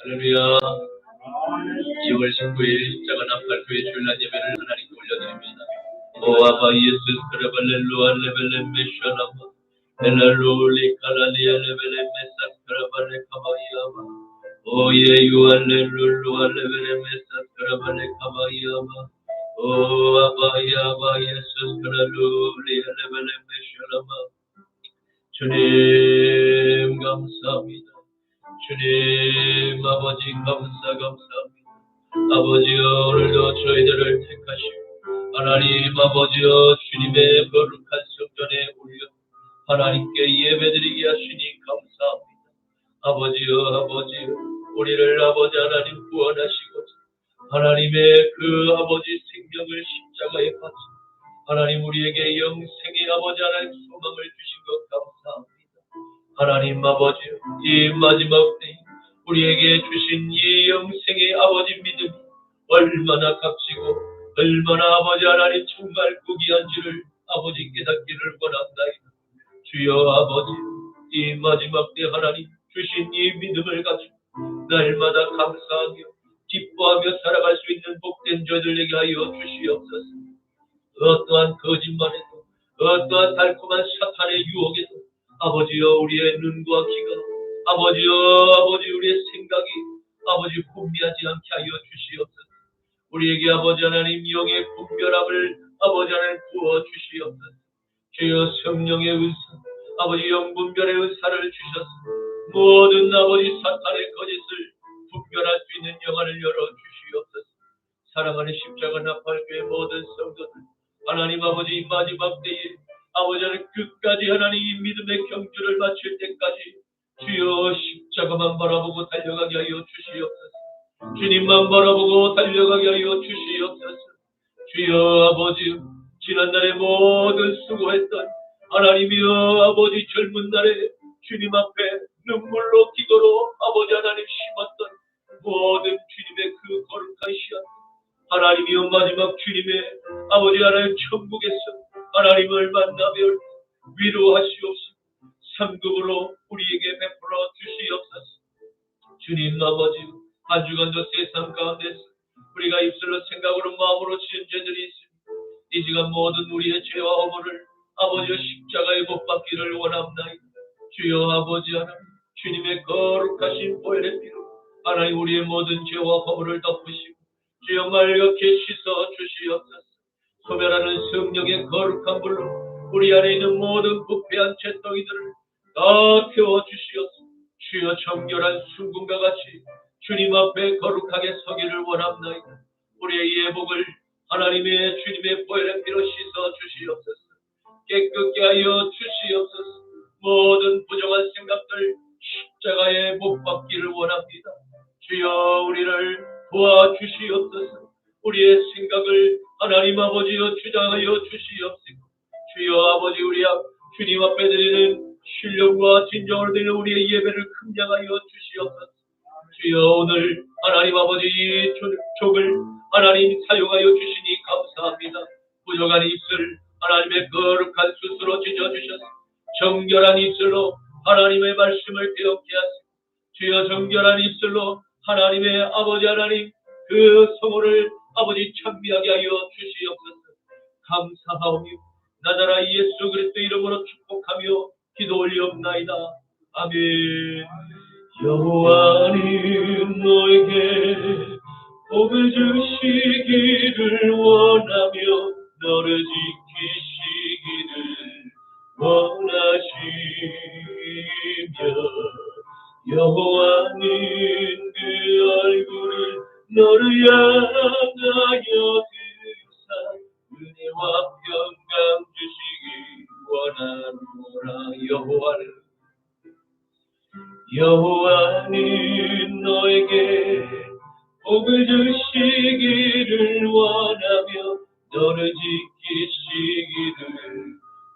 할렐루야. 10월 19일 십자가 나팔교회 주일날 예배를 하나님께 올려드립니다. 오 아바 예수 스크라발렐루아 레벨렘 메셔라마 엘랄루리 칼라리아 레벨렘 메사 스크라발레 카바이아마 오예 유알렐루루아 레벨렘 메사 스크라발레 카바이아마 오 아바야바 예수 스크라루리 레벨렘 메셔라마 주님 감사합니다. 주님 아버지 감사합니다. 아버지여 오늘도 저희들을 택하시고 하나님 아버지여 주님의 거룩한 성전에 올려 하나님께 예배드리게 하시니 감사합니다. 아버지여 우리를 아버지 하나님 구원하시고자 하나님의 그 아버지 생명을 십자가에 바쳐 하나님 우리에게 영생의 아버지 하나님 소망을 주신 것 감사합니다. 하나님 아버지 이 마지막 때 우리에게 주신 이 영생의 아버지 믿음이 얼마나 값지고 얼마나 아버지 하나님 정말 고귀한지를 아버지 깨닫기를 원한다이다. 주여 아버지 이 마지막 때 하나님 주신 이 믿음을 가지고 날마다 감사하며 기뻐하며 살아갈 수 있는 복된 저들에게 하여 주시옵소서. 어떠한 거짓말에도 어떠한 달콤한 사탄의 유혹에도 아버지여 우리의 눈과 귀가 아버지 우리의 생각이 아버지 혼미하지 않게 하여 주시옵소서. 우리에게 아버지 하나님 영의 분별함을 아버지 하나님 부어 주시옵소서. 주여 성령의 은사 아버지 영분별의 은사를 주셔서 모든 아버지 사탄의 거짓을 분별할 수 있는 영안을 열어 주시옵소서. 사랑하는 십자가 나팔교의 모든 성도들 하나님 아버지 이 마지막 때에 아버지 하나님 끝까지 하나님 이 믿음의 경주를 마칠 때까지 주여 십자가만 바라보고 달려가게 하여 주시옵소서. 주님만 바라보고 달려가게 하여 주시옵소서. 주여 아버지 지난날의 모든 수고했던 하나님이여 아버지 젊은 날에 주님 앞에 눈물로 기도로 아버지 하나님 심었던 모든 주님의 그 거룩한 시간 하나님이여 마지막 주님의 아버지 하나님 천국에서 하나님을 만나며 위로하시옵소서. 상급으로 우리에게 베풀어 주시옵소서. 주님 아버지 한 주간도 세상 가운데서 우리가 입술로 생각으로 마음으로 지은 죄들이 있습니다. 이 시간 모든 우리의 죄와 허물을 아버지의 십자가에 못 박기를 원합나이다. 주여 아버지 하나님 주님의 거룩하신 보혈의 피로 하나님 우리의 모든 죄와 허물을 덮으시고 주여 맑게 씻어 주시옵소서. 소멸하는 성령의 거룩한 불로 우리 안에 있는 모든 부패한 죄덩이들을 다 태워 주시옵소서. 주여 정결한 순금과 같이 주님 앞에 거룩하게 서기를 원합나이다. 우리의 예복을 하나님의 주님의 보혈의 피로 씻어 주시옵소서. 깨끗게 하여 주시옵소서. 모든 부정한 생각들 십자가에 못 박기를 원합니다. 주여 우리를 도와주시옵소서. 우리의 생각을 하나님 아버지여 주장하여 주시옵소서. 주여 아버지 우리 주님 앞에 드리는 신령과 진정으로 드리는 우리의 예배를 긍정하여 주시옵소서. 주여 오늘 하나님 아버지 이 족을 하나님 사용하여 주시니 감사합니다. 부족한 입술 하나님의 거룩한 숯으로 찢어주셔서 정결한 입술로 하나님의 말씀을 배웠게 하시고 주여 정결한 입술로 하나님의 아버지 하나님 그 성호를 아버지 찬미하게 하여 주시옵소서. 감사하오며 나자라 예수 그리스도 이름으로 축복하며 기도 올리옵나이다. 아멘. 여호와는 너에게 복을 주시기를 원하며 너를 지키시기를 원하시며 여호와는 그 얼굴을 너를 향하여 드사 은혜와 평강 주시기 원하노라. 여호와는 너에게 복을 주시기를 원하며 너를 지키시기를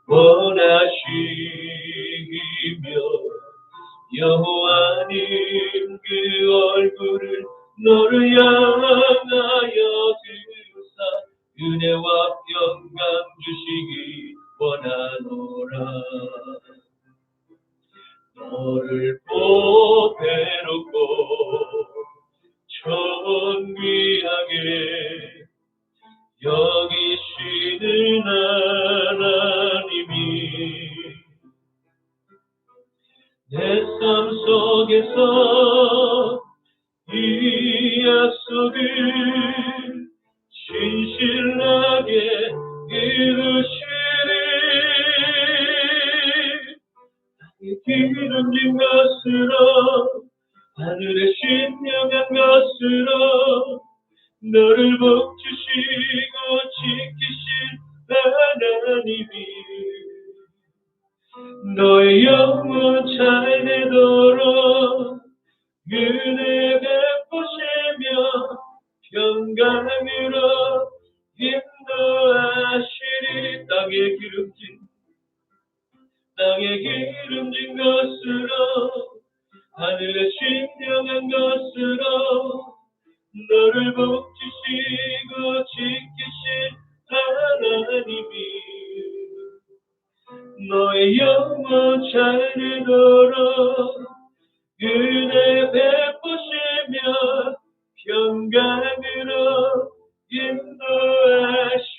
원하시며 여호와는 그 얼굴을 너를 향하여 드사 은혜와 평강 주시기 원하노라. 너를 보배롭고 내 삶 속에서 이 약속을 신실하게 이루시리. 나의 기름진 것으로 하늘의 신령한 것으로 너를 복주시고 지키실 하나님이 너의 영혼 잘 되도록 은혜 베푸시며 평강으로 인도하시리. 땅의 기름진 것으로 하늘의 신령한 것으로 너를 복주시고 지키실 하나님이 너의 영혼 잘 되도록 은혜 베푸시며 평강으로 인도하시리.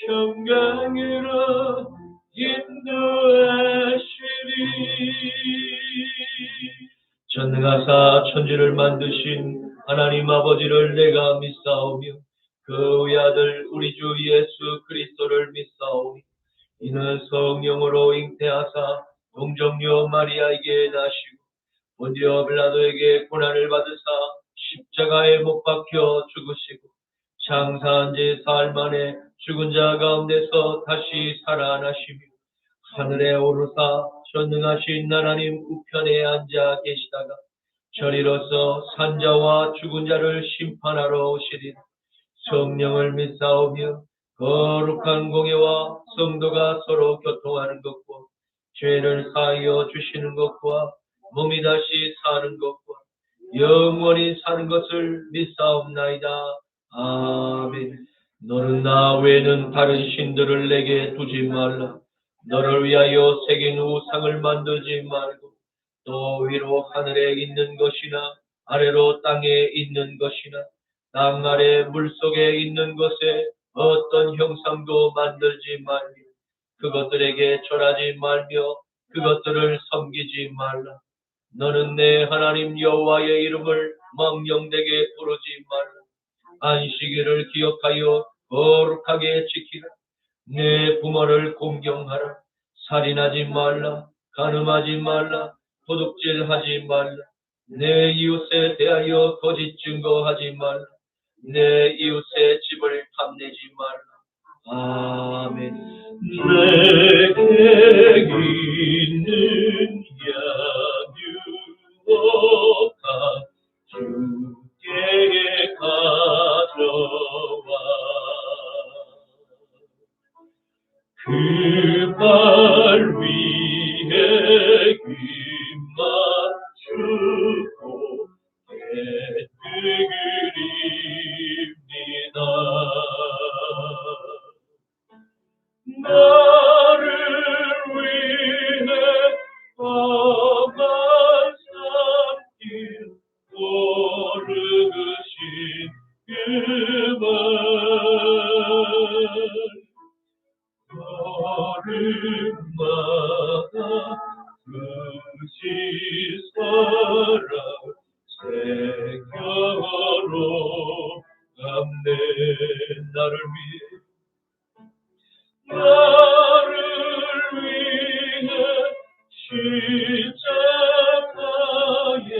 평강으로 인도하시리. 전능하사 천지를 만드신 하나님 아버지를 내가 믿사오며 그 외아들 우리 주 예수 그리스도를 믿사오니 이는 성령으로 잉태하사 동정녀 마리아에게 나시고 본디오 빌라도에게 고난을 받으사 십자가에 못 박혀 죽으시고 장사한 지 사흘 만에 죽은 자 가운데서 다시 살아나시며 하늘에 오르사 전능하신 하나님 우편에 앉아 계시다가 저리로서 산자와 죽은 자를 심판하러 오시리라. 성령을 믿사오며 거룩한 공예와 성도가 서로 교통하는 것과 죄를 사하여 주시는 것과 몸이 다시 사는 것과 영원히 사는 것을 믿사옵나이다. 아멘. 너는 나 외에는 다른 신들을 내게 두지 말라. 너를 위하여 새긴 우상을 만들지 말고 또 위로 하늘에 있는 것이나 아래로 땅에 있는 것이나 땅 아래 물속에 있는 것에 어떤 형상도 만들지 말며 그것들에게 절하지 말며 그것들을 섬기지 말라. 너는 내 하나님 여호와의 이름을 망령되게 부르지 말라. 안식일을 기억하여 거룩하게 지키라. 내 부모를 공경하라. 살인하지 말라. 간음하지 말라. 도둑질하지 말라. 내 이웃에 대하여 거짓 증거하지 말라. 내 이웃의 집을 탐내지 말라. 아멘. 내게 있는 양육어가 주께 가져와 그 발 위에 귀 맞추고 깨뜨립니다. 나를 위해 험한 산길 오르신 그 말 걸음마다 그시 사랑 새겨로 감내. 나를 위해 십자가에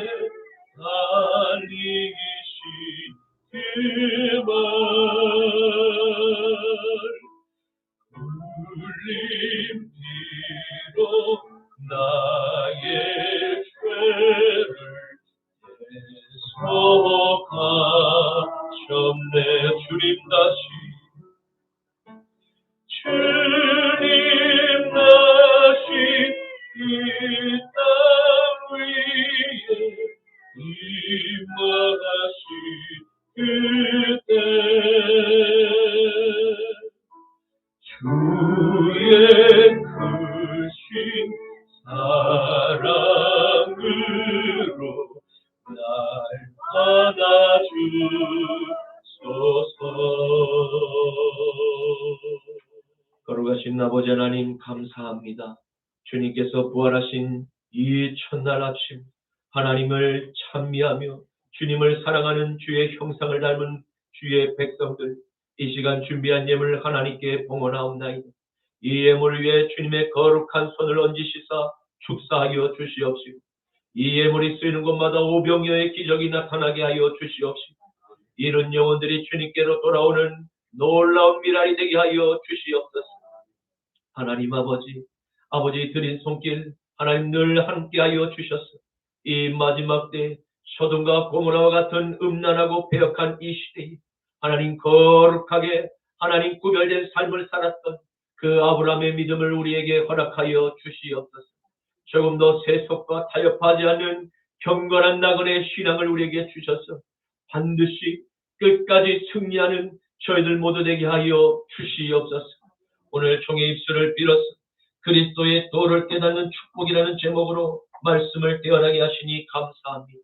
달리신 그 말 울림피로 나의 죄를 대속하셨네. 주님 다시 이 땅 위에 임하신 그때 주의 크신 사랑으로 날 받아주소서. 거룩하신 아버지 하나님 감사합니다. 주님께서 부활하신 이 첫날 아침 하나님을 찬미하며 주님을 사랑하는 주의 형상을 닮은 주의 백성들 이 시간 준비한 예물을 하나님께 봉헌하옵나이다. 이 예물을 위해 주님의 거룩한 손을 얹으시사 축사하여 주시옵시고 이 예물이 쓰이는 곳마다 오병이어의 기적이 나타나게 하여 주시옵시고 이런 영혼들이 주님께로 돌아오는 놀라운 미랄이 되게 하여 주시옵소서. 하나님 아버지 드린 손길 하나님 늘 함께하여 주셨어. 이 마지막 때 소돔과 고모라와 같은 음란하고 배역한 이 시대에 하나님 거룩하게 하나님 구별된 삶을 살았던 그 아브라함의 믿음을 우리에게 허락하여 주시옵소서. 조금 더 세속과 타협하지 않는 경건한 나그네의 신앙을 우리에게 주셔서 반드시 끝까지 승리하는 저희들 모두 되게 하여 주시옵소서. 오늘 종의 입술을 빌어서 그리스도의 도를 깨닫는 축복이라는 제목으로 말씀을 대언하게 하시니 감사합니다.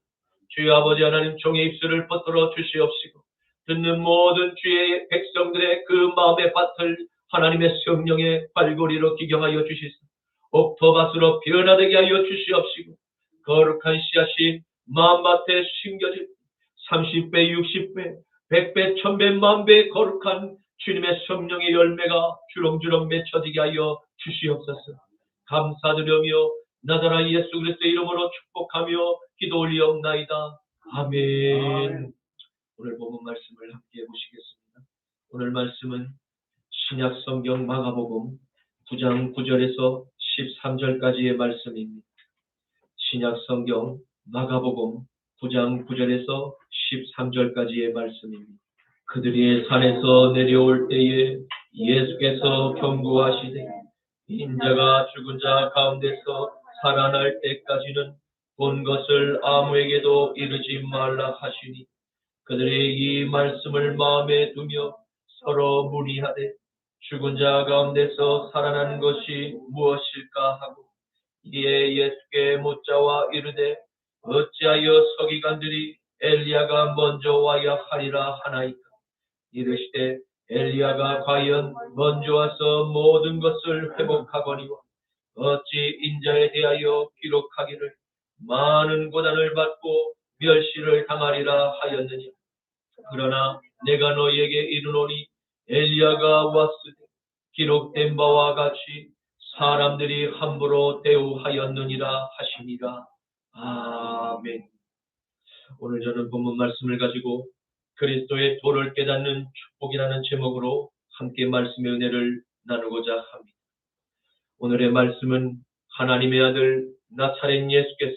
주여 아버지 하나님 종의 입술을 붙들어 주시옵시고 듣는 모든 주의 백성들의 그 마음의 밭을 하나님의 성령의 발고리로 기경하여 주시소. 옥토밭으로 변화되게 하여 주시옵시고 거룩한 씨앗이 마음밭에 심겨질 30배, 60배, 100배, 1000배, 10,000배의 거룩한 주님의 성령의 열매가 주렁주렁 맺혀지게 하여 주시옵소서. 감사드리며 나사렛 예수 그리스도의 이름으로 축복하며 기도 올리옵나이다. 아멘. 오늘 본문 말씀을 함께 보시겠습니다. 오늘 말씀은 신약 성경 마가복음 9장 9절에서 13절까지의 말씀입니다. 신약 성경 마가복음 9장 9절에서 13절까지의 말씀입니다. 그들이 산에서 내려올 때에 예수께서 경고하시되 인자가 죽은 자 가운데서 살아날 때까지는 본 것을 아무에게도 이르지 말라 하시니 그들이 이 말씀을 마음에 두며 서로 문의하되 죽은 자 가운데서 살아난 것이 무엇일까 하고 이에 예수께 묻자와 이르되 어찌하여 서기관들이 엘리야가 먼저 와야 하리라 하나이까. 이르시되 엘리야가 과연 먼저 와서 모든 것을 회복하거니와 어찌 인자에 대하여 기록하기를 많은 고난을 받고 멸시를 당하리라 하였느냐. 그러나 내가 너희에게 이르노니 엘리야가 왔으되 기록된 바와 같이 사람들이 함부로 대우하였느니라 하시니라. 아멘. 오늘 저는 본문 말씀을 가지고 그리스도의 도를 깨닫는 축복이라는 제목으로 함께 말씀의 은혜를 나누고자 합니다. 오늘의 말씀은 하나님의 아들 나사렛 예수께서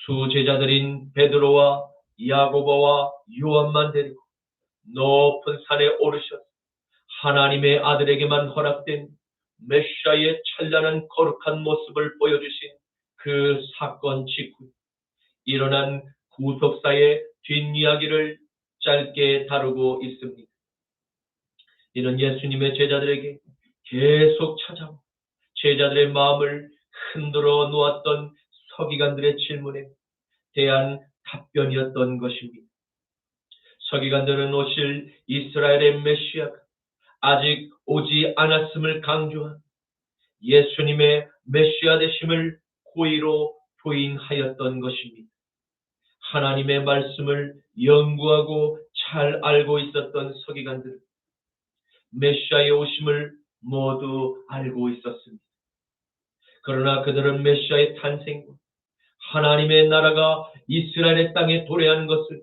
수제자들인 베드로와 야고보와 요한만 데리고 높은 산에 오르셔서 하나님의 아들에게만 허락된 메시아의 찬란한 거룩한 모습을 보여주신 그 사건 직후 일어난 구속사의 뒷이야기를 짧게 다루고 있습니다. 이는 예수님의 제자들에게 계속 찾아와 제자들의 마음을 흔들어 놓았던 서기관들의 질문에 대한 답변이었던 것입니다. 서기관들은 오실 이스라엘의 메시아가 아직 오지 않았음을 강조한 예수님의 메시아 되심을 고의로 부인하였던 것입니다. 하나님의 말씀을 연구하고 잘 알고 있었던 서기관들은 메시아의 오심을 모두 알고 있었습니다. 그러나 그들은 메시아의 탄생과 하나님의 나라가 이스라엘의 땅에 도래하는 것을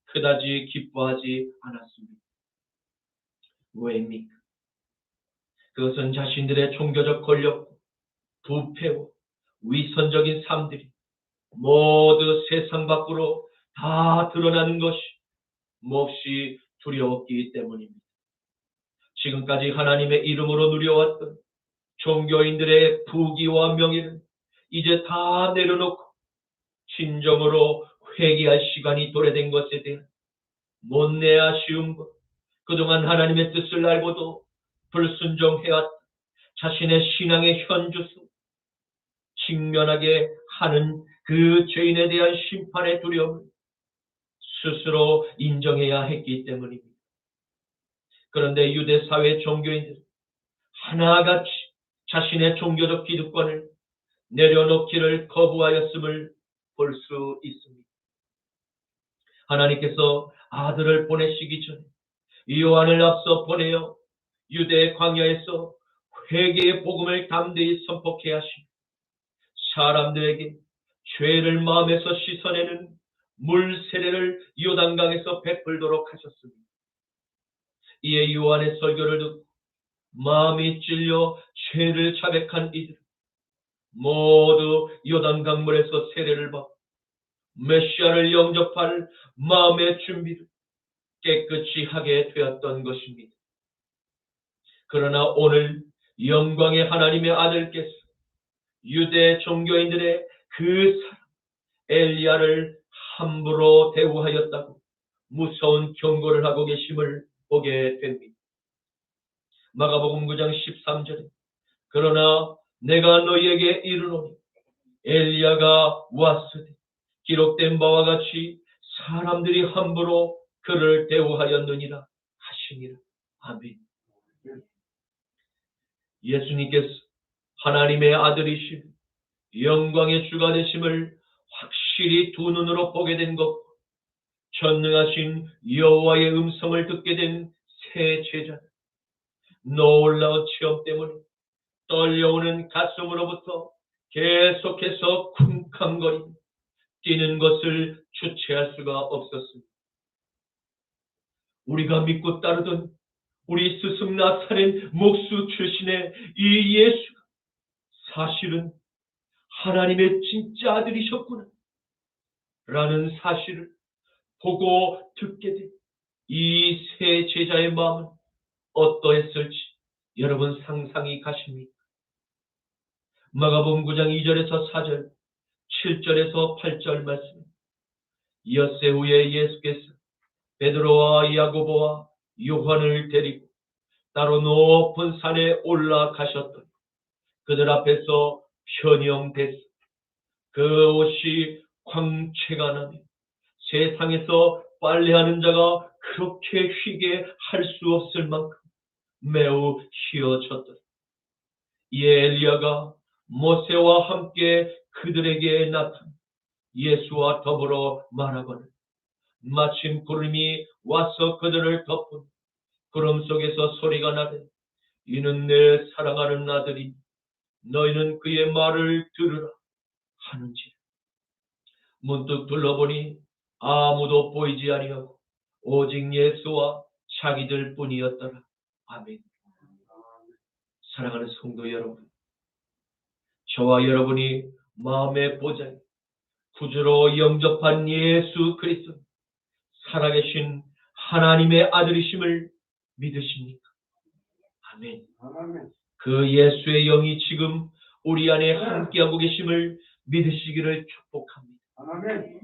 그다지 기뻐하지 않았습니다. 왜입니까? 그것은 자신들의 종교적 권력, 부패와 위선적인 삶들이 모두 세상 밖으로 다 드러나는 것이 몹시 두려웠기 때문입니다. 지금까지 하나님의 이름으로 누려왔던 종교인들의 부귀와 명예를 이제 다 내려놓고 진정으로 회개할 시간이 도래된 것에 대한 못내 아쉬움과 그동안 하나님의 뜻을 알고도 불순종해왔던 자신의 신앙의 현주소 직면하게 하는 그 죄인에 대한 심판의 두려움을 스스로 인정해야 했기 때문입니다. 그런데 유대 사회 종교인들은 하나같이 자신의 종교적 기득권을 내려놓기를 거부하였음을 볼 수 있습니다. 하나님께서 아들을 보내시기 전에 요한을 앞서 보내어 유대 광야에서 회개의 복음을 담대히 선포케 하시고 사람들에게 죄를 마음에서 씻어내는 물 세례를 요단강에서 베풀도록 하셨습니다. 이에 요한의 설교를 듣고 마음이 찔려 죄를 자백한 이들 모두 요단강물에서 세례를 받고 메시아를 영접할 마음의 준비를 깨끗이 하게 되었던 것입니다. 그러나 오늘 영광의 하나님의 아들께서 유대 종교인들의 그 사람 엘리야를 함부로 대우하였다고 무서운 경고를 하고 계심을 보게 됩니다. 마가복음 9장 13절에 그러나 내가 너희에게 이르노니 엘리야가 왔으되 기록된 바와 같이 사람들이 함부로 그를 대우하였느니라 하시니라. 아멘. 예수님께서 하나님의 아들이시며 영광의 주가 되심을 확실히 두 눈으로 보게 된 것, 전능하신 여호와의 음성을 듣게 된 새 제자, 놀라운 체험 때문에 떨려오는 가슴으로부터 계속해서 쿵쾅거리며 뛰는 것을 주체할 수가 없었습니다. 우리가 믿고 따르던 우리 스승 나사렛 목수 출신의 이 예수가 사실은 하나님의 진짜 아들이셨구나 라는 사실을 보고 듣게 된 이 세 제자의 마음은 어떠했을지 여러분 상상이 가십니까? 마가복음 9장 2절에서 4절, 7절에서 8절 말씀. 엿새 후에 예수께서 베드로와 야고보와 요한을 데리고 따로 높은 산에 올라가셨더니 그들 앞에서 편영됐어. 그 옷이 광채가 나며 세상에서 빨래하는 자가 그렇게 휘게 할 수 없을 만큼 매우 휘어졌더라. 이에 엘리야가 모세와 함께 그들에게 나타나 예수와 더불어 말하거늘 마침 구름이 와서 그들을 덮은 구름 속에서 소리가 나되 이는 내 사랑하는 아들이 너희는 그의 말을 들으라 하는지라. 문득 둘러보니 아무도 보이지 아니하고 오직 예수와 자기들 뿐이었더라. 아멘. 사랑하는 성도 여러분, 저와 여러분이 마음의 보좌에 구주로 영접한 예수 그리스도 살아계신 하나님의 아들이심을 믿으십니까? 아멘. 그 예수의 영이 지금 우리 안에 함께하고 계심을 믿으시기를 축복합니다. 아멘.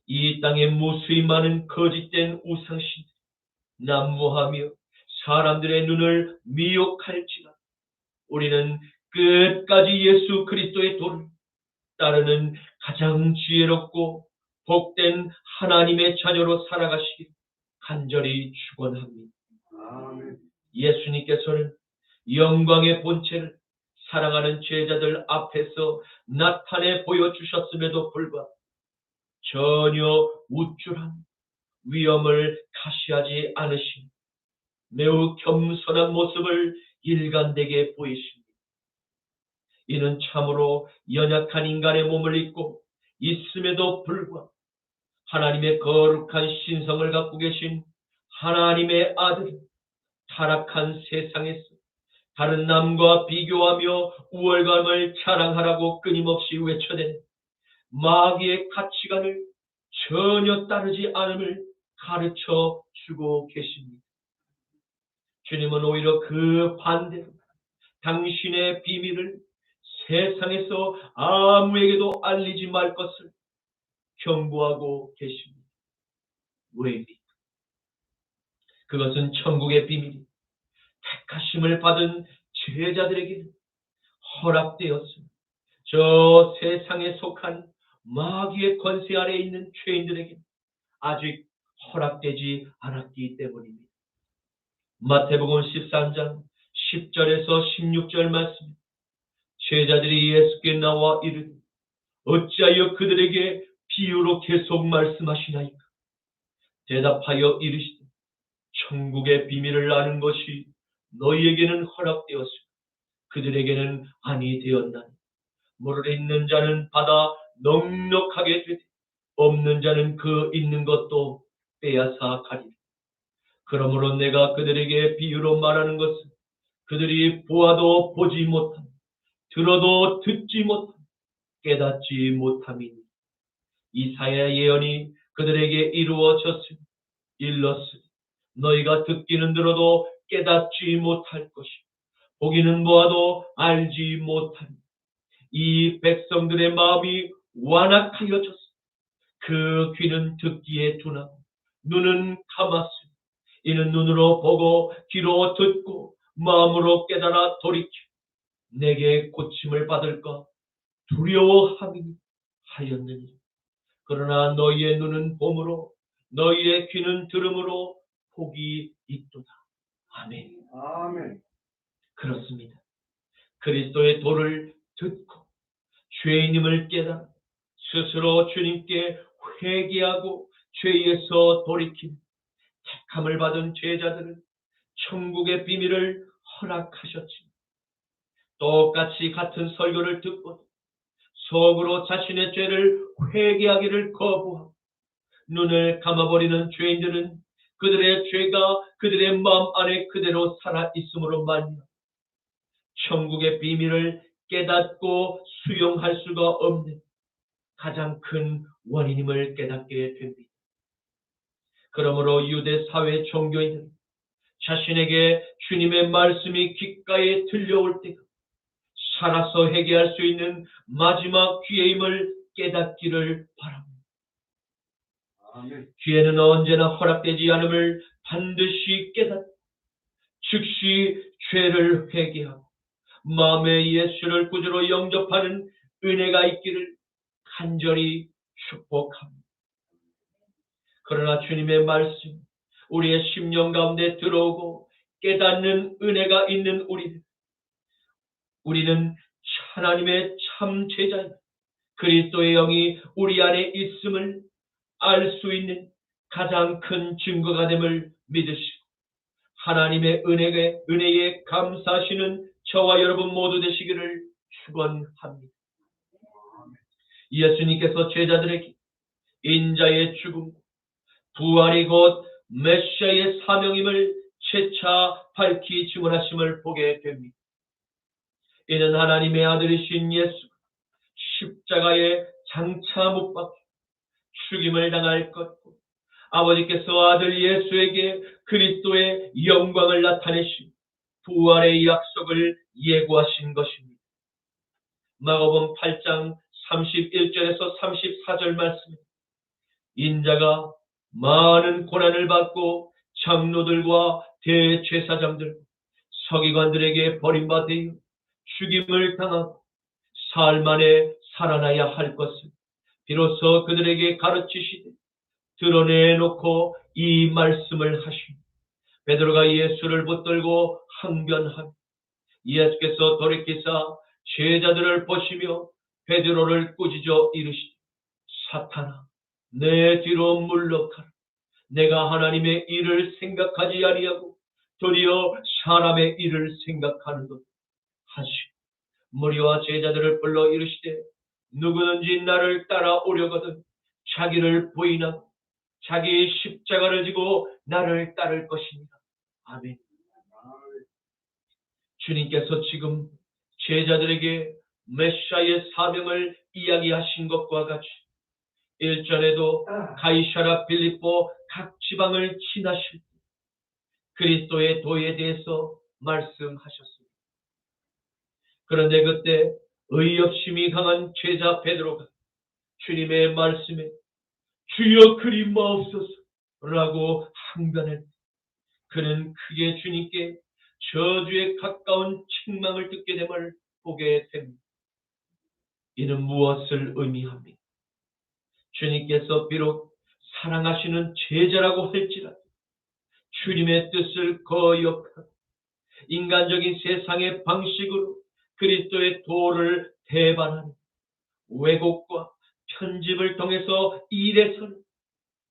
이 땅에 무수히 많은 거짓된 우상신들 난무하며 사람들의 눈을 미혹할지라 우리는 끝까지 예수 그리스도의 도를 따르는 가장 지혜롭고 복된 하나님의 자녀로 살아가시길 간절히 축원합니다. 아멘. 예수님께서는 영광의 본체를 사랑하는 제자들 앞에서 나타내 보여주셨음에도 불구하고 전혀 우쭐한 위엄을 가시하지 않으신 매우 겸손한 모습을 일관되게 보이십니다. 이는 참으로 연약한 인간의 몸을 입고 있음에도 불구하고 하나님의 거룩한 신성을 갖고 계신 하나님의 아들이 타락한 세상에서 다른 남과 비교하며 우월감을 자랑하라고 끊임없이 외쳐댄 마귀의 가치관을 전혀 따르지 않음을 가르쳐 주고 계십니다. 주님은 오히려 그 반대로 당신의 비밀을 세상에서 아무에게도 알리지 말 것을 경고하고 계십니다. 왜입니까? 그것은 천국의 비밀이 택하심을 받은 제자들에게는 허락되었으며 저 세상에 속한 마귀의 권세 아래에 있는 죄인들에게는 아직 허락되지 않았기 때문입니다. 마태복음 13장 10절에서 16절 말씀, 제자들이 예수께 나와 이르되 어찌하여 그들에게 비유로 계속 말씀하시나이까? 대답하여 이르시되 천국의 비밀을 아는 것이 너희에게는 허락되었으며 그들에게는 아니 되었나니 물을 있는 자는 받아 넉넉하게 되되 없는 자는 그 있는 것도 빼앗아 가리라. 그러므로 내가 그들에게 비유로 말하는 것은 그들이 보아도 보지 못하며 들어도 듣지 못하며 깨닫지 못함이니 이사야 예언이 그들에게 이루어졌으니 일렀으니 너희가 듣기는 들어도 깨닫지 못할 것이요 보기는 보아도 알지 못하니 이 백성들의 마음이 완악하여졌으니 그 귀는 듣기에 둔하고 눈은 감았으니 이는 눈으로 보고 귀로 듣고 마음으로 깨달아 돌이켜 내게 고침을 받을까 두려워함이 하였느니 그러나 너희의 눈은 봄으로 너희의 귀는 들음으로 복이 있도다. 아멘. 아멘. 그렇습니다. 그리스도의 도를 듣고 죄인임을 깨달아 스스로 주님께 회개하고 죄에서 돌이킨 택함을 받은 제자들은 천국의 비밀을 허락하셨지만 똑같이 같은 설교를 듣고 속으로 자신의 죄를 회개하기를 거부하고 눈을 감아버리는 죄인들은 그들의 죄가 그들의 마음 안에 그대로 살아있음으로 말미암아 천국의 비밀을 깨닫고 수용할 수가 없는 가장 큰 원인임을 깨닫게 됩니다. 그러므로 유대 사회 종교인들은 자신에게 주님의 말씀이 귓가에 들려올 때가 살아서 회개할 수 있는 마지막 기회임을 깨닫기를 바랍니다. 아멘. 기회는 언제나 허락되지 않음을 반드시 깨닫고 즉시 죄를 회개하고 마음에 예수를 구주로 영접하는 은혜가 있기를 간절히 축복합니다. 그러나 주님의 말씀 우리의 심령 가운데 들어오고 깨닫는 은혜가 있는 우리는 하나님의 참 제자입니다. 그리스도의 영이 우리 안에 있음을 알 수 있는 가장 큰 증거가 됨을 믿으시고 하나님의 은혜에 감사하시는 저와 여러분 모두 되시기를 축원합니다. 예수님께서 제자들에게 인자의 죽음, 부활이 곧 메시아의 사명임을 재차 밝히 증언하심을 보게 됩니다. 이는 하나님의 아들이신 예수가 십자가에 장차 못 박혀 죽임을 당할 것고 아버지께서 아들 예수에게 그리스도의 영광을 나타내신 부활의 약속을 예고하신 것입니다. 마가복음 8장 31절에서 34절 말씀입니다. 인자가 많은 고난을 받고 장로들과 대제사장들, 서기관들에게 버림받아 죽임을 당하고 사흘 만에 살아나야 할 것을 비로소 그들에게 가르치시되 드러내놓고 이 말씀을 하시니 베드로가 예수를 붙들고 항변하며 예수께서 돌이키사 제자들을 보시며 베드로를 꾸짖어 이르시되 사탄아 내 뒤로 물러가라. 내가 하나님의 일을 생각하지 아니하고 도리어 사람의 일을 생각하는도다 하시고 무리와 제자들을 불러 이르시되 누구든지 나를 따라오려거든 자기를 부인하고 자기 십자가를 지고 나를 따를 것입니다. 아멘. 주님께서 지금 제자들에게 메시아의 사명을 이야기하신 것과 같이 일전에도 가이사랴 빌립보 각 지방을 지나실 때 그리스도의 도에 대해서 말씀하셨습니다. 그런데 그때 의협심이 강한 제자 베드로가 주님의 말씀에 주여 그리 마옵소서 라고 항변할 때 그는 크게 주님께 저주에 가까운 책망을 듣게 됨을 보게 됩니다. 이는 무엇을 의미합니까? 주님께서 비록 사랑하시는 제자라고 할지라도 주님의 뜻을 거역하고 인간적인 세상의 방식으로 그리스도의 도를 대반하는 왜곡과 편집을 통해서 일해서는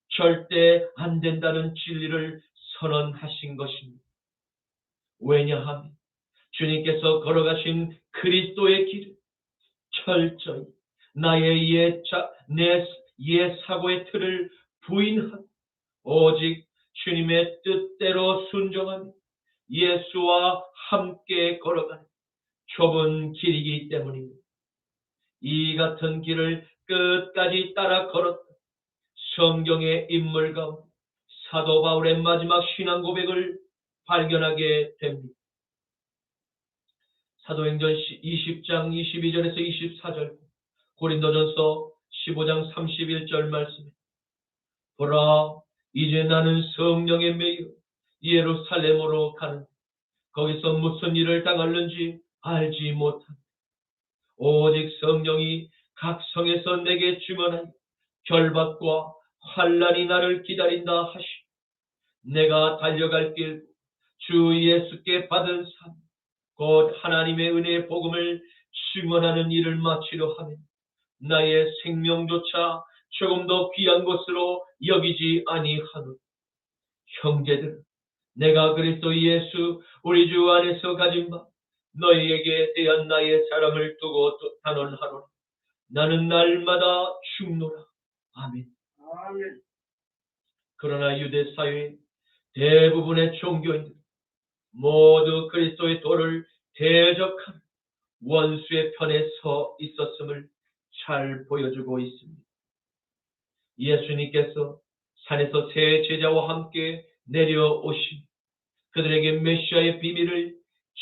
절대 안 된다는 진리를 선언하신 것입니다. 왜냐하면 주님께서 걸어가신 그리스도의 길을 철저히 내 사고의 틀을 부인하고 오직 주님의 뜻대로 순종하며 예수와 함께 걸어가는 좁은 길이기 때문입니다. 이 같은 길을 끝까지 따라 걸었던 성경의 인물 가운데 사도 바울의 마지막 신앙 고백을 발견하게 됩니다. 사도행전 20장 22절에서 24절, 고린도전서 15장 31절 말씀에 보라, 이제 나는 성령에 매여 예루살렘으로 가는 거기서 무슨 일을 당할는지 알지 못한다. 오직 성령이 각 성에서 내게 증언하여 결박과 환난이 나를 기다린다 하시. 내가 달려갈 길 주 예수께 받은 상 곧 하나님의 은혜의 복음을 증언하는 일을 마치려 하면 나의 생명조차 조금 더 귀한 것으로 여기지 아니하노. 형제들, 내가 그리스도 예수 우리 주 안에서 가진 바 너희에게 대한 나의 사랑을 두고 단언하노라. 나는 날마다 죽노라. 아멘. 아멘. 그러나 유대 사회의 대부분의 종교인들 모두 그리스도의 도를 대적한 원수의 편에 서 있었음을 잘 보여주고 있습니다. 예수님께서 산에서 세 제자와 함께 내려오신 그들에게 메시아의 비밀을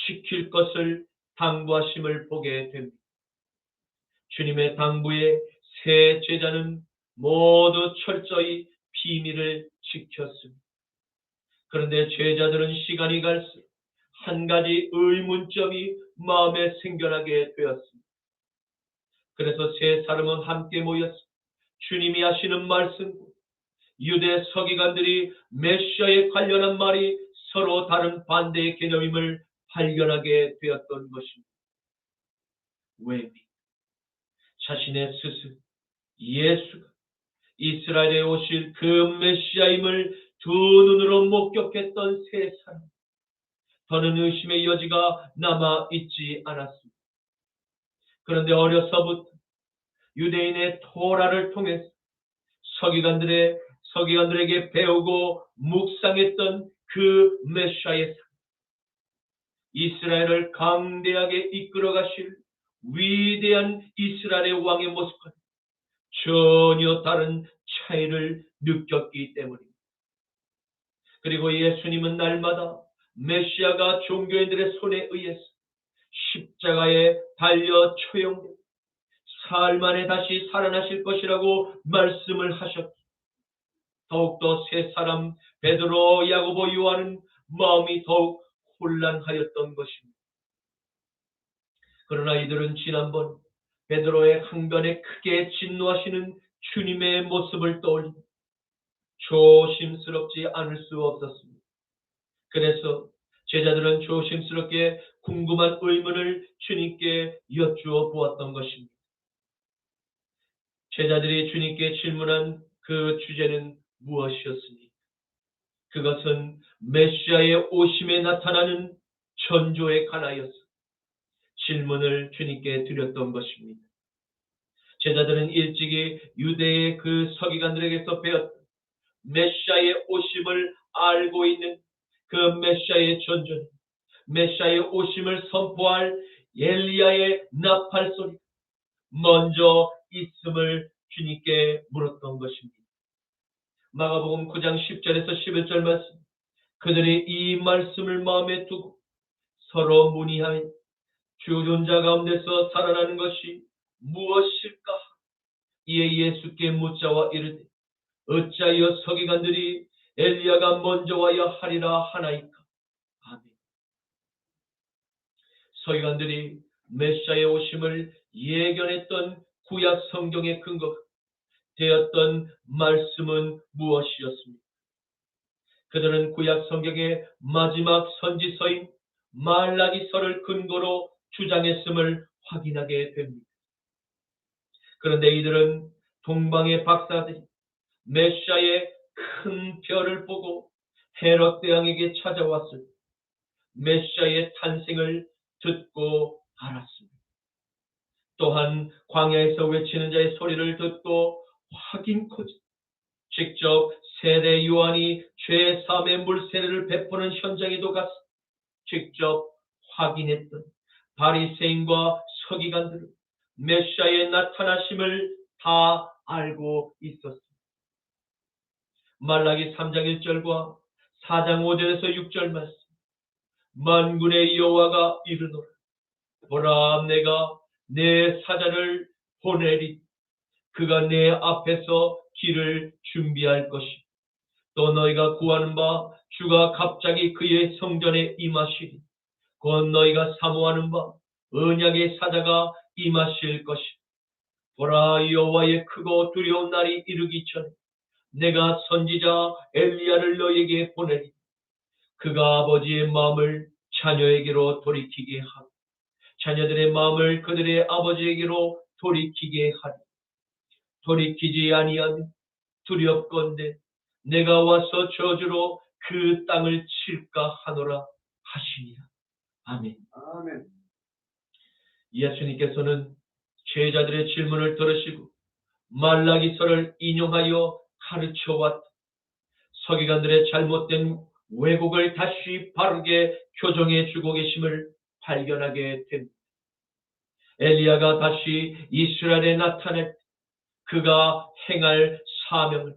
지킬 것을 당부하심을 보게 됩니다. 주님의 당부에 세 제자는 모두 철저히 비밀을 지켰습니다. 그런데 제자들은 시간이 갈수록 한 가지 의문점이 마음에 생겨나게 되었습니다. 그래서 세 사람은 함께 모여서 주님이 하시는 말씀, 유대 서기관들이 메시아에 관련한 말이 서로 다른 반대의 개념임을 발견하게 되었던 것입니다. 왜? 자신의 스승 예수가 이스라엘에 오실 그 메시아임을 두 눈으로 목격했던 세 사람, 더는 의심의 여지가 남아있지 않았습니다. 그런데 어려서부터 유대인의 토라를 통해서 서기관들에게 배우고 묵상했던 그 메시아의 삶, 이스라엘을 강대하게 이끌어 가실 위대한 이스라엘의 왕의 모습과 전혀 다른 차이를 느꼈기 때문입니다. 그리고 예수님은 날마다 메시아가 종교인들의 손에 의해서 십자가에 달려 처형되고 사흘 만에 다시 살아나실 것이라고 말씀을 하셨기, 더욱더 세 사람 베드로, 야고보, 요한은 마음이 더욱 혼란하였던 것입니다. 그러나 이들은 지난번 베드로의 항변에 크게 진노하시는 주님의 모습을 떠올리며 조심스럽지 않을 수 없었습니다. 그래서 제자들은 조심스럽게 궁금한 의문을 주님께 여쭈어 보았던 것입니다. 제자들이 주님께 질문한 그 주제는 무엇이었습니까? 그것은 메시아의 오심에 나타나는 전조에 관하여서 질문을 주님께 드렸던 것입니다. 제자들은 일찍이 유대의 그 서기관들에게서 배웠던 메시아의 오심을 알고 있는 그 메시아의 전조는 메시아의 오심을 선포할 엘리야의 나팔 소리 먼저 있음을 주님께 물었던 것입니다. 마가복음 9장 10절에서 11절 말씀, 그들이 이 말씀을 마음에 두고 서로 문의하여 죽은 자 가운데서 살아나는 것이 무엇일까? 이에 예수께 묻자와 이르되 어찌하여 서기관들이 엘리야가 먼저 와야 하리라 하나이까? 아멘. 서기관들이 메시아의 오심을 예견했던 구약 성경의 근거가 되었던 말씀은 무엇이었습니까? 그들은 구약 성경의 마지막 선지서인 말라기서를 근거로 주장했음을 확인하게 됩니다. 그런데 이들은 동방의 박사들이 메시아의 큰 별을 보고 헤롯 대왕에게 찾아왔을 때 메시아의 탄생을 듣고 알았습니다. 또한 광야에서 외치는 자의 소리를 듣고 확인코지 직접 세례 요한이 죄사함의 물세례를 베푸는 현장에도 가서 직접 확인했던 바리새인과 서기관들은 메시아의 나타나심을 다 알고 있었습니다. 말라기 3장 1절과 4장 5절에서 6절 말씀. 만군의 여호와가 이르노라. 보라, 내가 내 사자를 보내리. 그가 내 앞에서 길을 준비할 것이요. 또 너희가 구하는 바 주가 갑자기 그의 성전에 임하시리. 곧 너희가 사모하는 바 언약의 사자가 임하실 것이요. 보라, 여호와의 크고 두려운 날이 이르기 전에 내가 선지자 엘리야를 너희에게 보내리. 그가 아버지의 마음을 자녀에게로 돌이키게 하고 자녀들의 마음을 그들의 아버지에게로 돌이키게 하리. 돌이키지 아니하면 두렵건대 내가 와서 저주로 그 땅을 칠까 하노라 하시니라. 아멘. 아멘. 예수님께서는 제자들의 질문을 들으시고 말라기서를 인용하여 가르쳐왔다. 서기관들의 잘못된 왜곡을 다시 바르게 교정해 주고 계심을 발견하게 됩니다. 엘리야가 다시 이스라엘에 나타낼 그가 행할 사명을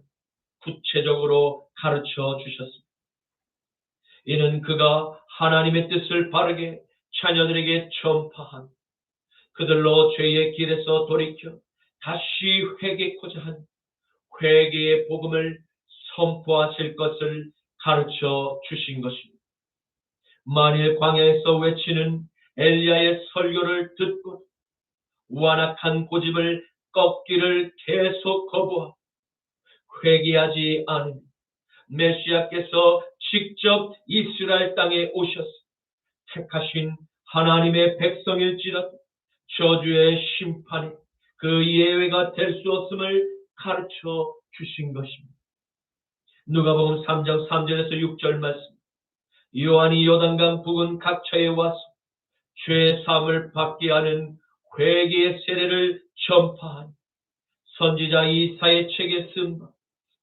구체적으로 가르쳐 주셨습니다. 이는 그가 하나님의 뜻을 바르게 자녀들에게 전파한 그들로 죄의 길에서 돌이켜 다시 회개코자 한 회개의 복음을 선포하실 것을 가르쳐 주신 것입니다. 만일 광야에서 외치는 엘리야의 설교를 듣고 완악한 고집을 꺾기를 계속 거부하고 회개하지 않으면 메시아께서 직접 이스라엘 땅에 오셔서 택하신 하나님의 백성일지라도 저주의 심판에 그 예외가 될 수 없음을 가르쳐 주신 것입니다. 누가복음 3장 3절에서 6절 말씀. 요한이 요단강 부근 각처에 와서 죄 사함을 받게 하는 회개의 세례를 전파하니 선지자 이사의 책에 쓴 바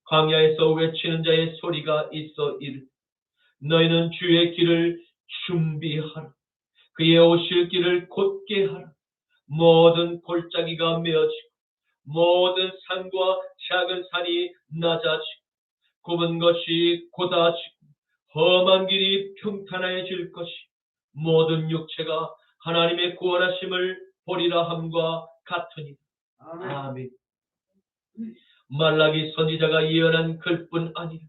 광야에서 외치는 자의 소리가 있어 이르되 너희는 주의 길을 준비하라. 그의 오실 길을 곧게 하라. 모든 골짜기가 메어지고 모든 산과 작은 산이 낮아지고 굽은 것이 곧아지고 험한 길이 평탄해질 것이 모든 육체가 하나님의 구원하심을 보리라 함과 같으니. 아멘. 아멘. 말라기 선지자가 예언한 글뿐 아니라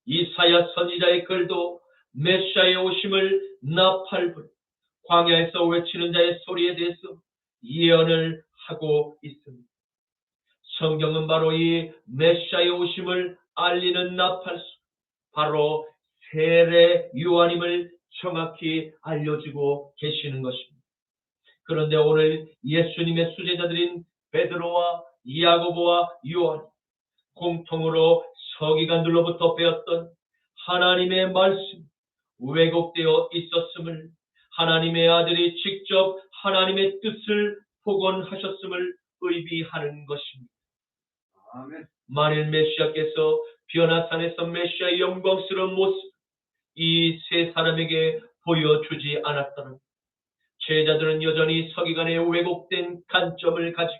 이사야 선지자의 글도 메시아의 오심을 나팔불 광야에서 외치는 자의 소리에 대해서 예언을 하고 있습니다. 성경은 바로 이 메시아의 오심을 알리는 나팔수, 바로 세례 요한임을 정확히 알려주고 계시는 것입니다. 그런데 오늘 예수님의 수제자들인 베드로와 야고보와 요한 공통으로 서기관들로부터 배웠던 하나님의 말씀 왜곡되어 있었음을 하나님의 아들이 직접 하나님의 뜻을 복원하셨음을 의미하는 것입니다. 아멘. 만일 메시아께서 변화산에서 메시아의 영광스러운 모습 이 세 사람에게 보여주지 않았더라면 제자들은 여전히 서기관의 왜곡된 관점을 가지고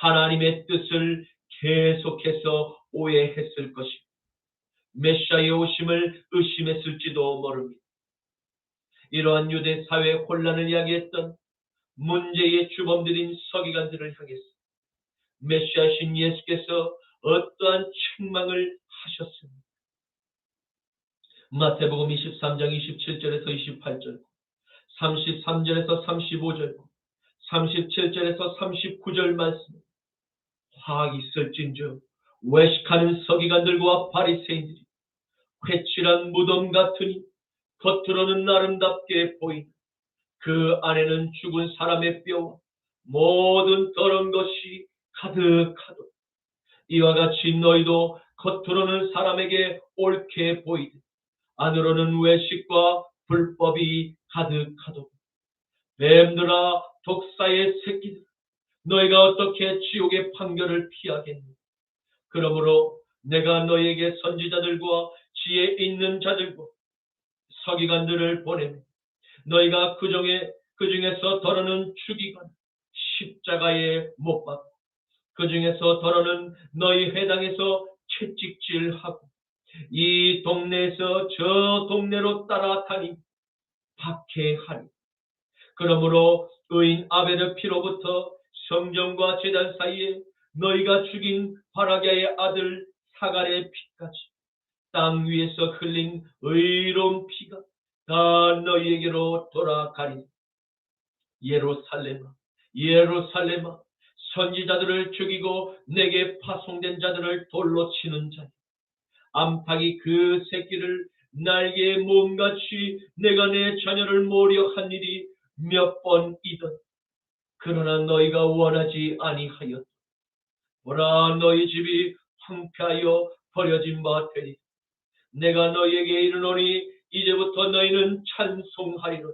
하나님의 뜻을 계속해서 오해했을 것입니다. 메시아의 오심을 의심했을지도 모릅니다. 이러한 유대 사회의 혼란을 야기했던 문제의 주범들인 서기관들을 향해서 메시아신 예수께서 어떠한 책망을 하셨습니까? 마태복음 23장 27절에서 28절, 33절에서 35절, 37절에서 39절 말씀. 화학 있을진저 외식하는 서기관들과 바리새인들이 회칠한 무덤 같으니 겉으로는 아름답게 보이는 그 안에는 죽은 사람의 뼈와 모든 더러운 것이 가득하도다. 이와 같이 너희도 겉으로는 사람에게 옳게 보이듯 안으로는 외식과 불법이 가득하도다. 뱀들아, 독사의 새끼들, 너희가 어떻게 지옥의 판결을 피하겠니? 그러므로 내가 너희에게 선지자들과 지혜 있는 자들과 서기관들을 보내며 너희가 그 중에서 더러는 죽이거나 십자가에 못 박고 그 중에서 더러는 너희 회당에서 채찍질하고 이 동네에서 저 동네로 따라다니 박해하리. 그러므로 의인 아벨의 피로부터 성전과 제단 사이에 너희가 죽인 바라게의 아들 사갈의 피까지 땅 위에서 흘린 의로운 피가 다 너희에게로 돌아가리. 예루살렘아, 예루살렘아, 선지자들을 죽이고 내게 파송된 자들을 돌로 치는 자니 암탉이 그 새끼를 날개에 몸같이 내가 내 자녀를 모려 한 일이 몇 번이든 그러나 너희가 원하지 아니하였다. 보라, 너희 집이 황폐하여 버려진 바 되니 내가 너희에게 이르노니 이제부터 너희는 찬송하리라.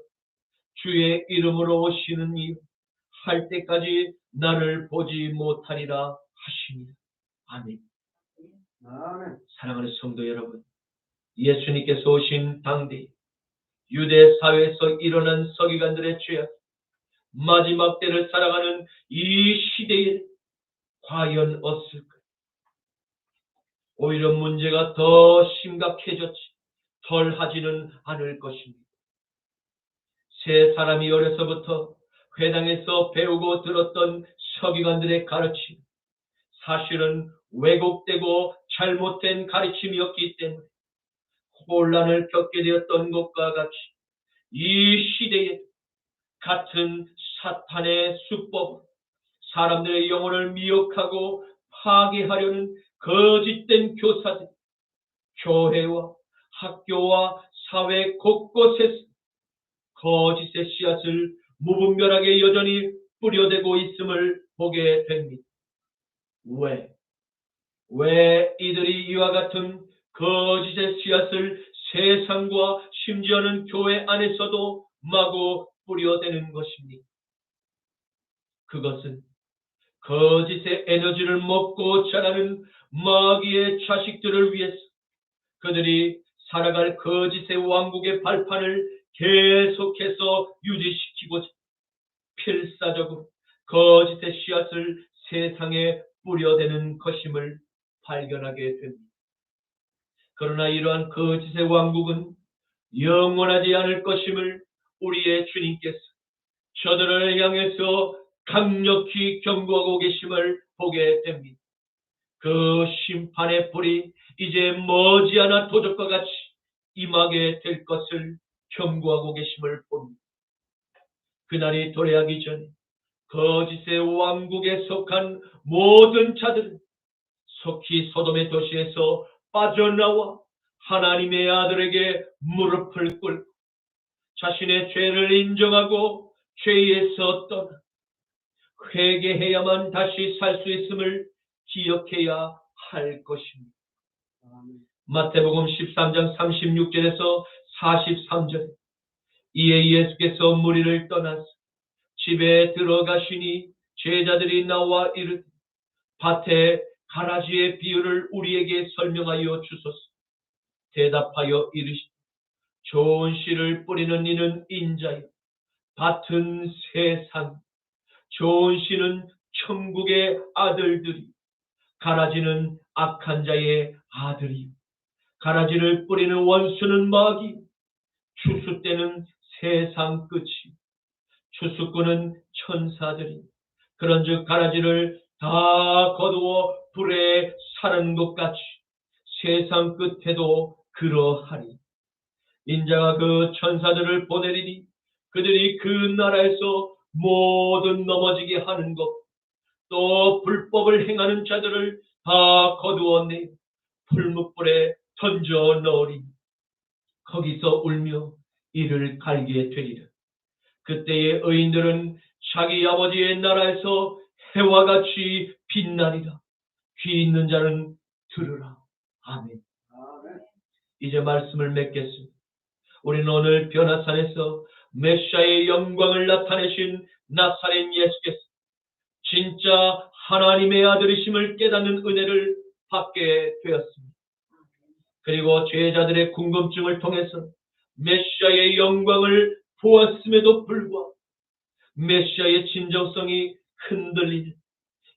주의 이름으로 오시는 이 할 때까지 나를 보지 못하리라 하시니라. 아멘. 아멘. 사랑하는 성도 여러분, 예수님께서 오신 당대 유대 사회에서 일어난 서기관들의 죄악, 마지막 때를 살아가는 이 시대에 과연 없을까요? 오히려 문제가 더 심각해졌지 덜 하지는 않을 것입니다. 세 사람이 어려서부터 회당에서 배우고 들었던 서기관들의 가르침, 사실은 왜곡되고 잘못된 가르침이었기 때문에 혼란을 겪게 되었던 것과 같이 이 시대에 같은 사탄의 수법, 사람들의 영혼을 미혹하고 파괴하려는 거짓된 교사들, 교회와 학교와 사회 곳곳에서 거짓의 씨앗을 무분별하게 여전히 뿌려대고 있음을 보게 됩니다. 왜 이들이 이와 같은 거짓의 씨앗을 세상과 심지어는 교회 안에서도 마구 뿌려대는 것입니다. 그것은 거짓의 에너지를 먹고 자라는 마귀의 자식들을 위해서 그들이 살아갈 거짓의 왕국의 발판을 계속해서 유지시키고자 필사적으로 거짓의 씨앗을 세상에 뿌려대는 것임을 발견하게 됩니다. 그러나 이러한 거짓의 왕국은 영원하지 않을 것임을 우리의 주님께서 저들을 향해서 강력히 경고하고 계심을 보게 됩니다. 그 심판의 불이 이제 머지않아 도적과 같이 임하게 될 것을 경고하고 계심을 봅니다. 그날이 도래하기 전에 거짓의 왕국에 속한 모든 자들은 속히 소돔의 도시에서 빠져나와 하나님의 아들에게 무릎을 꿇고 자신의 죄를 인정하고 죄에서 떠나 회개해야만 다시 살 수 있음을 기억해야 할 것입니다. 마태복음 13장 36절에서 43절, 이에 예수께서 무리를 떠나서 집에 들어가시니 제자들이 나와 이르되 밭에 가라지의 비유를 우리에게 설명하여 주소서. 대답하여 이르시되 좋은 씨를 뿌리는 이는 인자요 밭은 세상, 좋은 씨는 천국의 아들들이, 가라지는 악한 자의 아들이요 가라지를 뿌리는 원수는 마귀, 추수 때는 세상 끝이, 추수꾼은 천사들이, 그런즉 가라지를 다 거두어 불에 사는 것 같이 세상 끝에도 그러하리. 인자가 그 천사들을 보내리니 그들이 그 나라에서 모든 넘어지게 하는 것, 또 불법을 행하는 자들을 다 거두어내 풀무불에 던져 넣으리. 거기서 울며 이를 갈게 되리라. 그때의 의인들은 자기 아버지의 나라에서 해와 같이 빛나리라. 귀 있는 자는 들으라. 아멘. 아멘. 이제 말씀을 맺겠습니다. 우리는 오늘 변화산에서 메시아의 영광을 나타내신 나사렛 예수께서 진짜 하나님의 아들이심을 깨닫는 은혜를 받게 되었습니다. 그리고 제자들의 궁금증을 통해서 메시아의 영광을 보았음에도 불구하고 메시아의 진정성이 흔들리는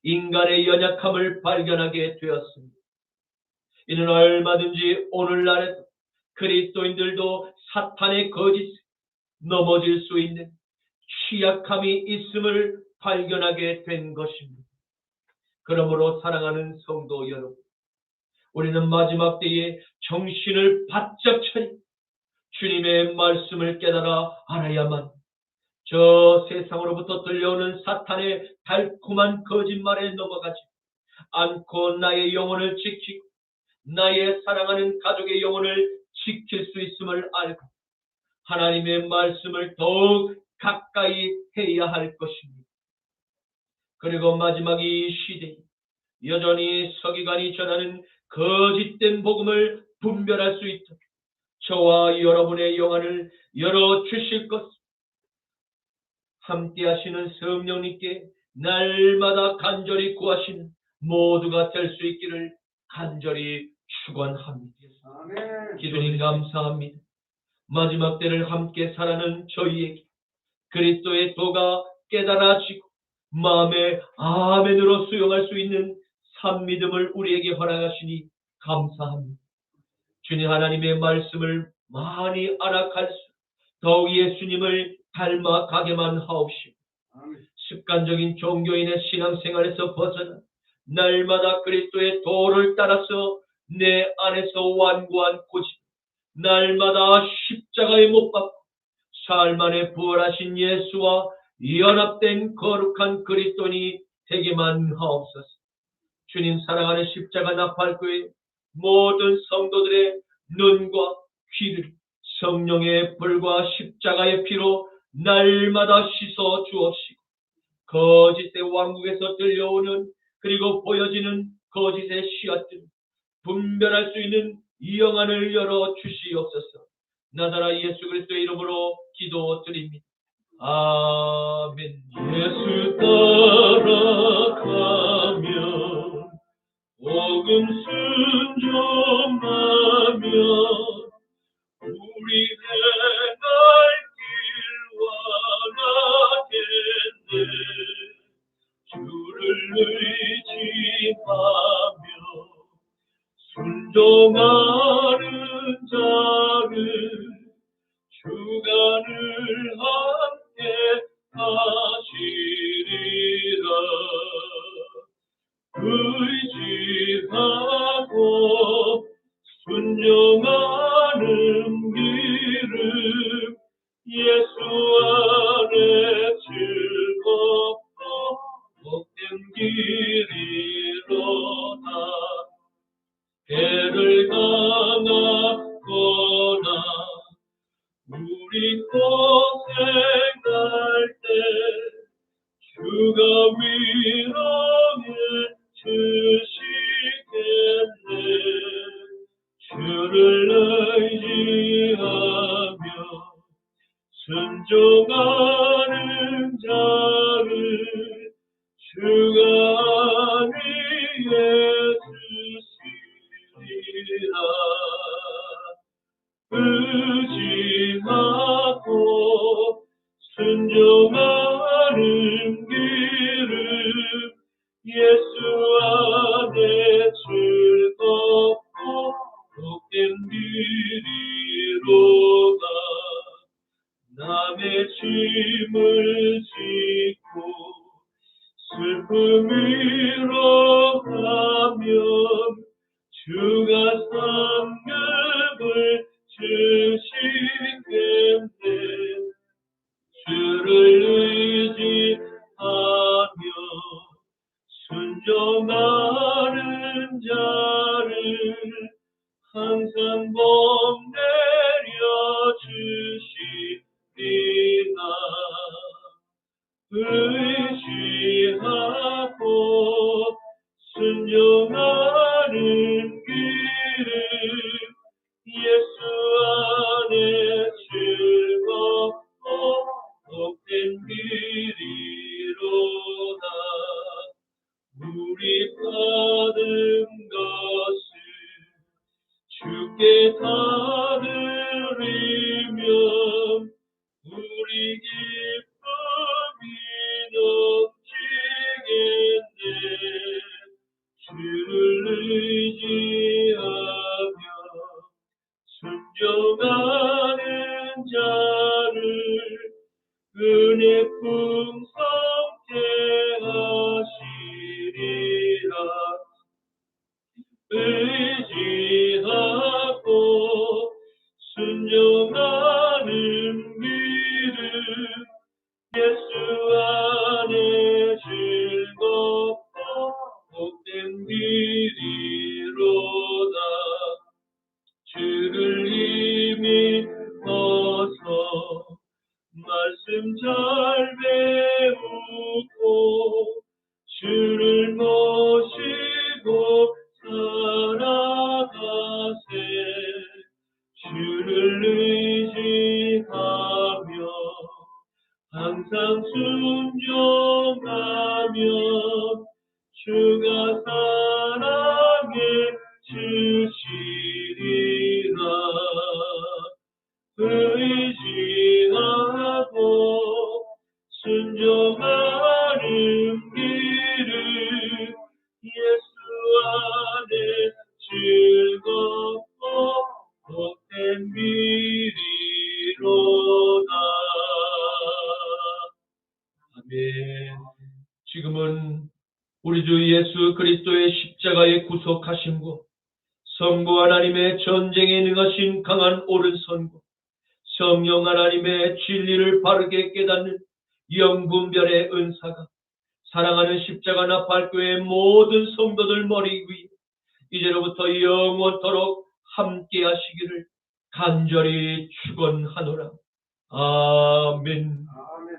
인간의 연약함을 발견하게 되었습니다. 이는 얼마든지 오늘날에도 그리스도인들도 사탄의 거짓에 넘어질 수 있는 취약함이 있음을 발견하게 된 것입니다. 그러므로 사랑하는 성도 여러분, 우리는 마지막 때에 정신을 바짝 차리고 주님의 말씀을 깨달아 알아야만 저 세상으로부터 들려오는 사탄의 달콤한 거짓말에 넘어가지 않고 나의 영혼을 지키고 나의 사랑하는 가족의 영혼을 지킬 수 있음을 알고 하나님의 말씀을 더욱 가까이 해야 할 것입니다. 그리고 마지막 이 시대에 여전히 서기관이 전하는 거짓된 복음을 분별할 수 있도록 저와 여러분의 영안을 열어주실 것, 함께 하시는 성령님께 날마다 간절히 구하시는 모두가 될 수 있기를 간절히 축원합니다. 아멘. 기도님 감사합니다. 마지막 때를 함께 살아가는 저희에게 그리스도의 도가 깨달아지고 마음의 아멘으로 수용할 수 있는 산 믿음을 우리에게 허락하시니 감사합니다. 주님 하나님의 말씀을 많이 알아갈수록 더욱 예수님을 닮아가게만 하옵시고 습관적인 종교인의 신앙생활에서 벗어나 날마다 그리스도의 도를 따라서 내 안에서 완고한 고집, 날마다 십자가에 못 박고 사흘 만에 부활하신 예수와 연합된 거룩한 그리스도인이 되게만 하옵소서. 주님 사랑하는 십자가 나팔교회 모든 성도들의 눈과 귀를 성령의 불과 십자가의 피로 날마다 씻어 주옵시고 거짓의 왕국에서 들려오는 그리고 보여지는 거짓의 씨앗들을 분별할 수 있는 영안을 열어 주시옵소서. 나사렛 예수 그리스도의 이름으로 기도드립니다. 아멘. 예수 따라가며 복음 순종하며 우리 행할 길 원하겠네. 주를 의지하며 순종하는 자를 주간을 함께 하시리라. 의지하고 순종하는 길은 예수 안에 즐겁고 복된 길이로다. 해를 당하거나 우리 고생할 때 주가 위로해 주시겠네. 주를 의지하며 순종하는 자를 주가 위해 주시리라. 의지하고 순종하는 길은 예수 안에 즐겁고 복된 길이로다. 남의 짐을 짓고 슬픔 위로 가면 주가 상급을 주시겠네. 주를 의지하며 순종하는 자를 항상 복 내려 주시 의지하고 순종하는 길은 예수 안에 즐겁고 복된 길이로다. 우리 받은 것을 주께 다 드리면 우리 기쁨이 넘치겠네. 주를 의지하며 순종하는 자를 은혜 풍성케 하시리라. 의지하고 순종하는 길은 예수 안에 즐겁고 복된 길이로다. 주를 힘입어서 말씀 잘 배우고 주를 모시고 살아가세. 주를 의지하며 항상 순종하며 주가 사랑해 주시리라. 의지하고 순종하는 길은 예수 안에 즐겁고 복된 길이로다. 아멘. 지금은 우리 주 예수 그리스도의 십자가의 구속하심과 성부 하나님의 전쟁에 능하신 강한 오른손과 성령 하나님의 진리를 바르게 깨닫는 영분별의 은사가 사랑하는 십자가 나팔교회 모든 성도들 머리 위에 이제로부터 영원토록 함께 하시기를 간절히 축원하노라. 아멘. 아멘.